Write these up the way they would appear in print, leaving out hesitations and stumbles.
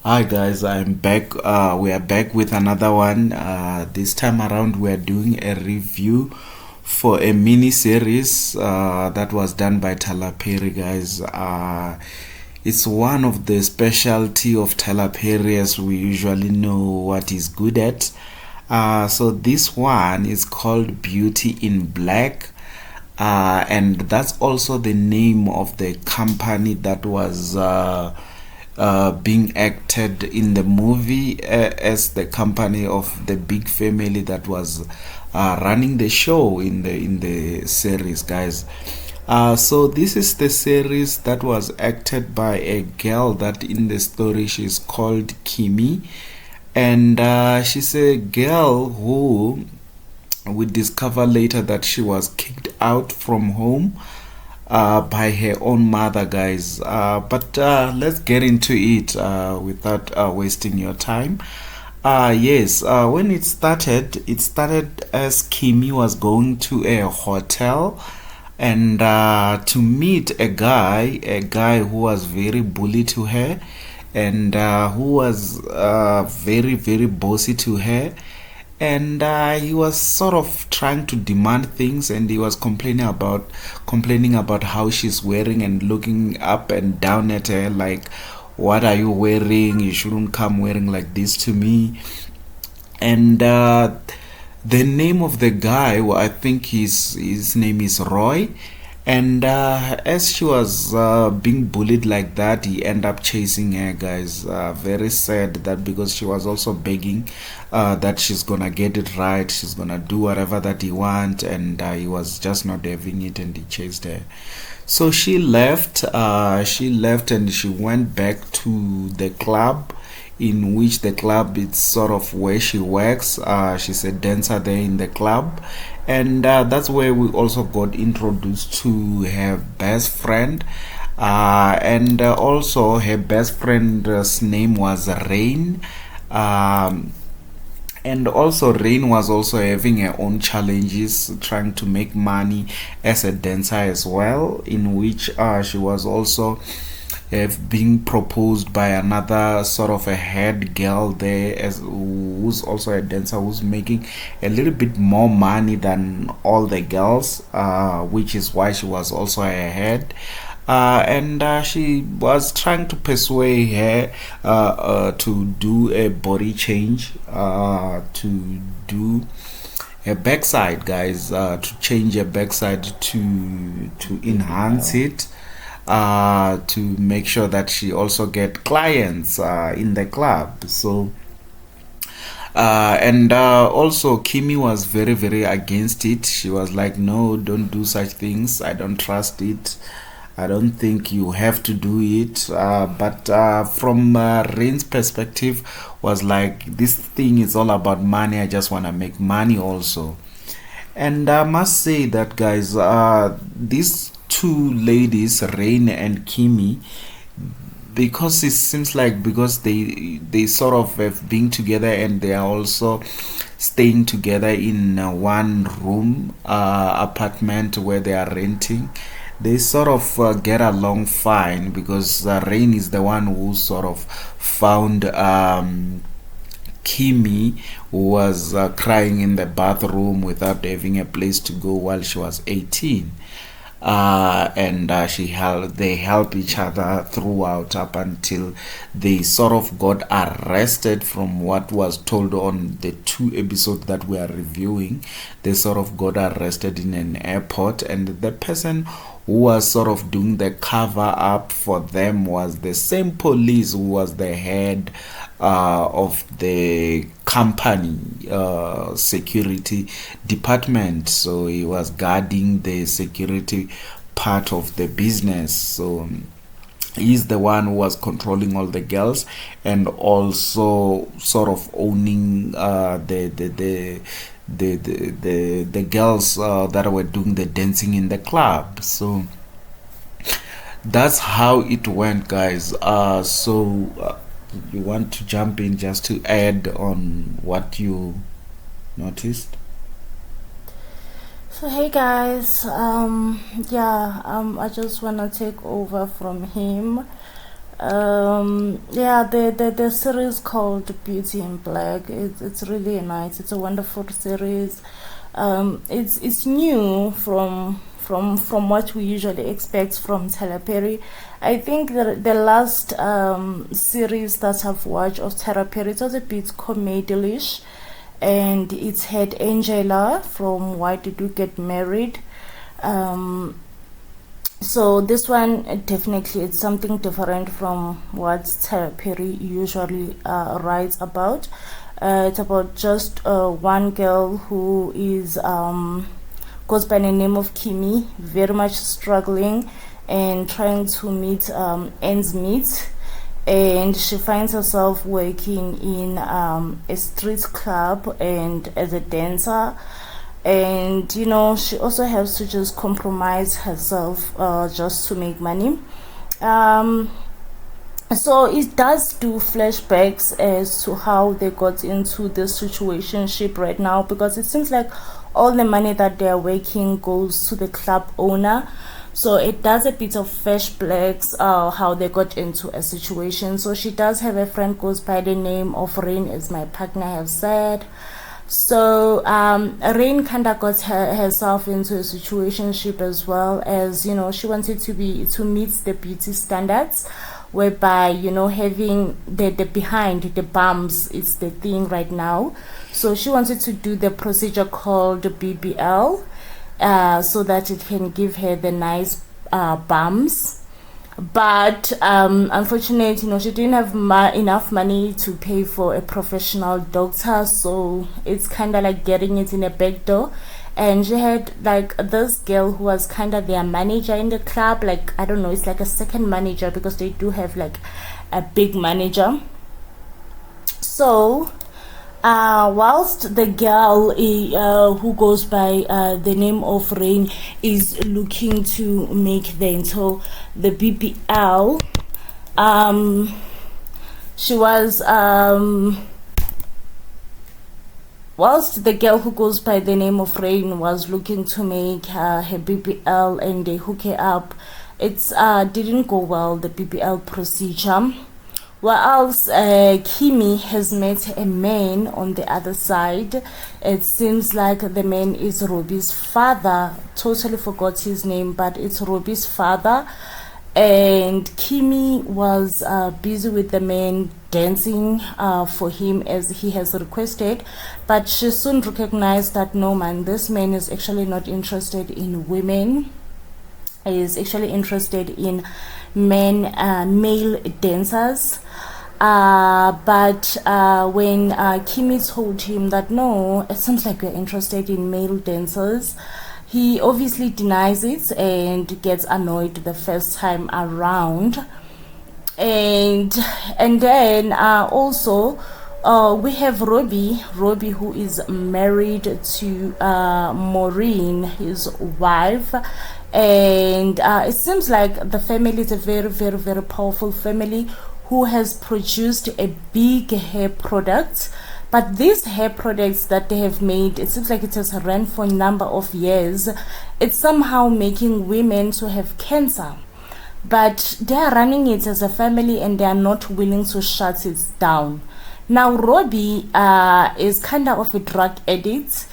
Hi guys, I'm back. We are back with another one. This time around, we are doing a review for a mini series that was done by Tyler Perry, guys. It's one of the specialty of Tyler Perry, as we usually know what he's good at. So this one is called Beauty in Black. And that's also the name of the company that was being acted in the movie as the company of the big family that was running the show in the series, guys. So this is the series that was acted by a girl that in the story she's called Kimi, and she's a girl who we discover later that she was kicked out from home by her own mother, guys. But let's get into it without wasting your time. Yes, when it started as Kimi was going to a hotel and to meet a guy who was very bully to her and who was very, very bossy to her, and he was sort of trying to demand things, and he was complaining about how she's wearing and looking up and down at her like, what are you wearing? You shouldn't come wearing like this to me. And the name of the guy, well, I think his name is Roy. And as she was being bullied like that, he ended up chasing her, guys. Very sad that, because she was also begging that she's gonna get it right, she's gonna do whatever that he want, and he was just not having it, and he chased her. So she left. She left and she went back to the club, in which the club is sort of where she works. She's a dancer there in the club, and that's where we also got introduced to her best friend. And also her best friend's name was Rain. Um, and also Rain was also having her own challenges trying to make money as a dancer as well, in which she was also have been proposed by another sort of a head girl there, as who's also a dancer, who's making a little bit more money than all the girls, which is why she was also a head. And she was trying to persuade her to do a body change, to do a backside, guys, to change a backside, to enhance it, to make sure that she also get clients in the club. So and also Kimi was very, very against it. She was like, no, don't do such things, I don't trust it, I don't think you have to do it. But from Rain's perspective, was like, this thing is all about money, I just want to make money also. And I must say that, guys, these two ladies, Rain and Kimi, because it seems like, because they sort of have been together, and they are also staying together in one room apartment where they are renting. They sort of get along fine, because Rain is the one who sort of found Kimi, who was crying in the bathroom without having a place to go while she was 18. And they help each other throughout, up until they sort of got arrested. From what was told on the two episodes that we are reviewing, they sort of got arrested in an airport, and the person who was sort of doing the cover up for them was the same police who was the head of the company security department. So he was guarding the security part of the business. So he's the one who was controlling all the girls, and also sort of owning the girls that were doing the dancing in the club. So that's how it went, guys. So you want to jump in just to add on what you noticed? So hey guys, I just wanna take over from him. Yeah, the series called Beauty in Black. It's really nice. It's a wonderful series. It's new from what we usually expect from Tyler Perry. I think the last series that I've watched of Tyler Perry, it was a bit comedy-ish, and it's had Angela from Why Did You Get Married. Um, so this one definitely it's something different from what Tyler Perry usually writes about. It's about just one girl who is goes by the name of Kimi, very much struggling and trying to meet ends meet. And she finds herself working in a street club and as a dancer, and she also has to just compromise herself just to make money. um so it does do flashbacks as to how they got into this situationship right now, because it seems like all the money that they're making goes to the club owner. So it does a bit of flashbacks how they got into a situation. So she does have a friend goes by the name of Rain, as my partner have said. So Rain kind of got herself into a situationship, as well as she wanted to meet the beauty standards, whereby having the behind the bumps is the thing right now. So she wanted to do the procedure called BBL, so that it can give her the nice bumps. But unfortunately, she didn't have enough money to pay for a professional doctor, so it's kind of like getting it in a back door. And she had like this girl who was kind of their manager in the club, like I don't know, it's like a second manager, because they do have like a big manager. So whilst the girl who goes by the name of Rain is looking to make the BBL, she was whilst the girl who goes by the name of Rain was looking to make her BBL and they hook her up, it's didn't go well, the BBL procedure. Whilst Kimi has met a man on the other side. It seems like the man is Robbie's father. Totally forgot his name, but it's Robbie's father. And Kimi was busy with the man dancing for him as he has requested, but she soon recognized that no, man, this man is actually not interested in women. He is actually interested in male dancers. But when Kimi told him that no, it seems like you're interested in male dancers, he obviously denies it and gets annoyed the first time around. And then also we have Robbie, who is married to Maureen, his wife. And it seems like the family is a very, very, very powerful family who has produced a big hair product. But these hair products that they have made, it seems like it has run for a number of years. It's somehow making women to have cancer. But they are running it as a family and they are not willing to shut it down. Now, Robbie is kind of a drug addict.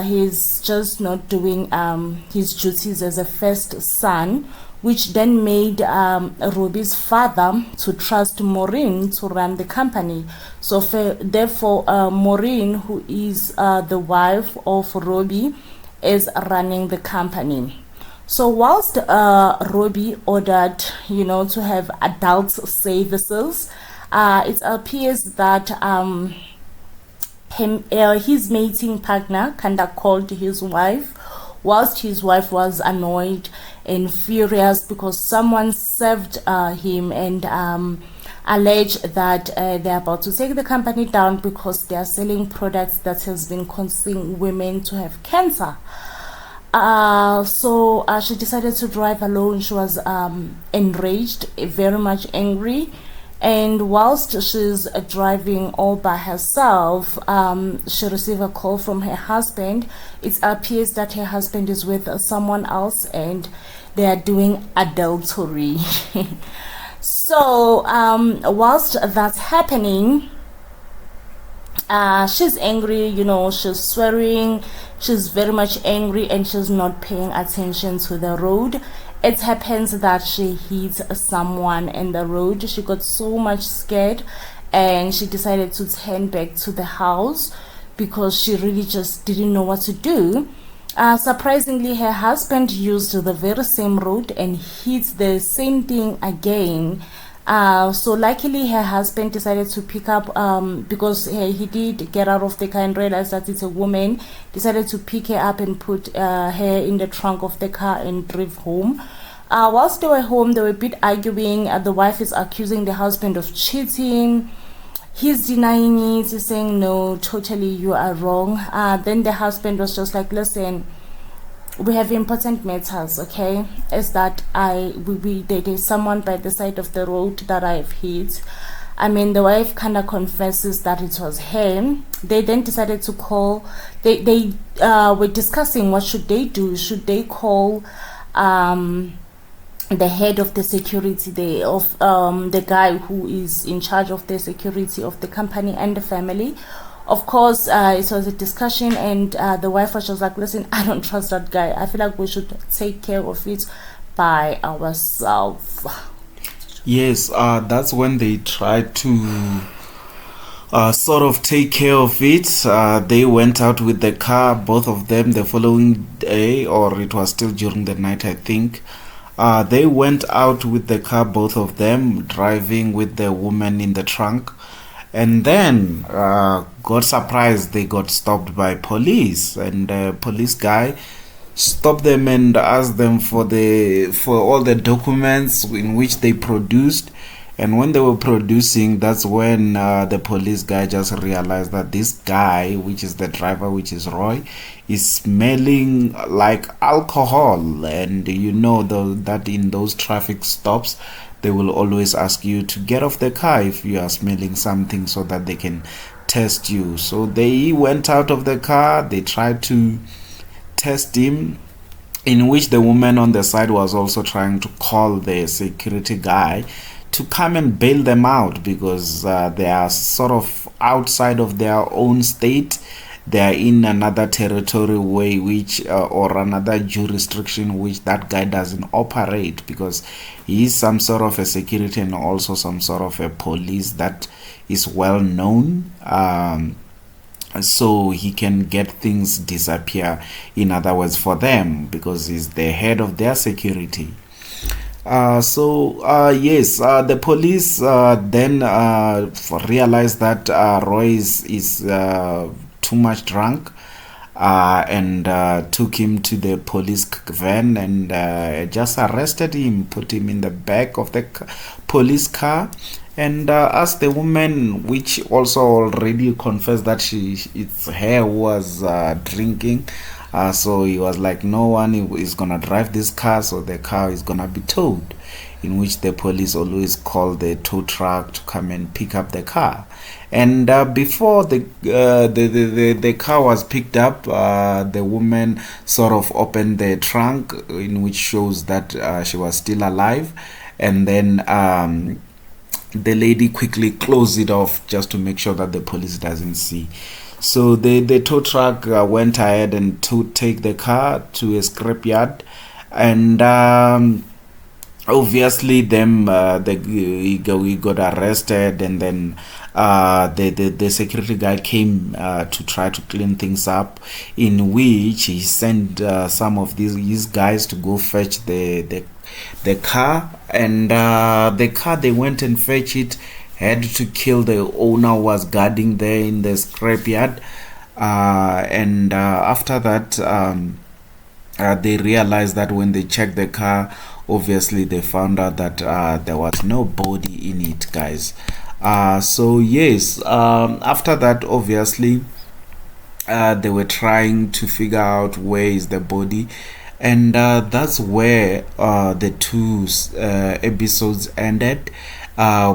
He's just not doing his duties as a first son, which then made Robbie's father to trust Maureen to run the company. So therefore, Maureen, who is the wife of Robbie, is running the company. So whilst Robbie ordered, to have adult services, it appears that his mating partner kind of called his wife, whilst his wife was annoyed and furious because someone served him and alleged that they're about to take the company down because they are selling products that has been causing women to have cancer. So she decided to drive alone. She was enraged, very much angry. And whilst she's driving all by herself, she received a call from her husband. It appears that her husband is with someone else and they are doing adultery. So whilst that's happening, she's angry, she's swearing, she's very much angry, and she's not paying attention to the road. It happens that she hits someone in the road. She got so much scared, and she decided to turn back to the house because she really just didn't know what to do. Surprisingly, her husband used the very same road and hit the same thing again. So luckily, her husband decided to pick up, because he did get out of the car and realize that it's a woman. Decided to pick her up and put her in the trunk of the car and drive home. Whilst they were home, they were a bit arguing. The wife is accusing the husband of cheating. He's denying it. He's saying, no, totally, you are wrong. Then the husband was just like, listen, we have important matters, okay? Is that there's someone by the side of the road that I've hit. I mean, the wife kind of confesses that it was him. They then decided to call. They were discussing what should they do. Should they call the head of the security, the guy who is in charge of the security of the company and the family? Of course, it was a discussion, and the wife was just like, listen, I don't trust that guy. I feel like we should take care of it by ourselves. Yes, that's when they tried to sort of take care of it. They went out with the car, both of them, the following day, or it was still during the night, I think. They went out with the car, both of them, driving with the woman in the trunk. And then got surprised, they got stopped by police, and the police guy stopped them and asked them for all the documents in which they produced. And when they were producing, that's when the police guy just realized that this guy, which is the driver, which is Roy, is smelling like alcohol. And that in those traffic stops, they will always ask you to get off the car if you are smelling something, so that they can test you. So they went out of the car, they tried to test him, in which the woman on the side was also trying to call the security guy to come and bail them out, because they are sort of outside of their own state. They are in another territory or another jurisdiction which that guy doesn't operate, because he is some sort of a security and also some sort of a police that is well known. So he can get things disappear, in other words, for them, because he's the head of their security. Yes, the police then realized that Roy is too much drunk, and took him to the police van and just arrested him, put him in the back of the police car, and asked the woman, which also already confessed that it's her who was drinking. So he was like, no one is gonna drive this car, so the car is gonna be towed, in which the police always call the tow truck to come and pick up the car. And before the car was picked up, the woman sort of opened the trunk, in which shows that she was still alive, and then the lady quickly closed it off just to make sure that the police doesn't see. So the tow truck went ahead and to take the car to a scrapyard, and obviously he got arrested, and then the security guy came to try to clean things up, in which he sent some of these guys to go fetch the car, and the car they went and fetch it had to kill the owner who was guarding there in the scrapyard. And after that, they realized that when they checked the car, obviously they found out that there was no body in it, guys. So yes, after that, obviously they were trying to figure out where is the body, and that's where the two episodes ended.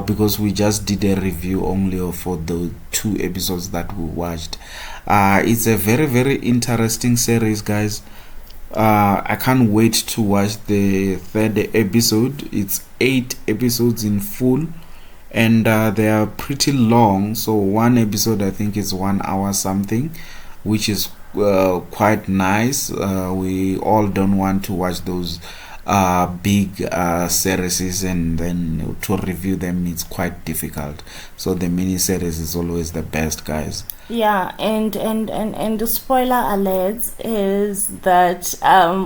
Because we just did a review only for the 2 episodes that we watched. It's a very, very interesting series, guys. I can't wait to watch the third episode. It's 8 episodes in full, and they are pretty long. So one episode I think is 1 hour something, which is quite nice. We all don't want to watch those big series, and then to review them it's quite difficult. So the mini series is always the best, guys. Yeah, and the spoiler alert is that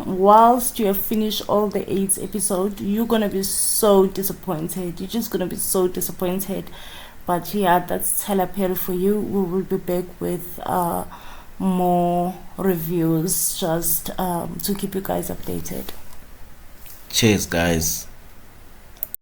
whilst you have finished all the 8 episodes, you're gonna be so disappointed. You're just gonna be so disappointed. But yeah, that's Tyler Perry for you. We will be back with more reviews just to keep you guys updated. Cheers, guys.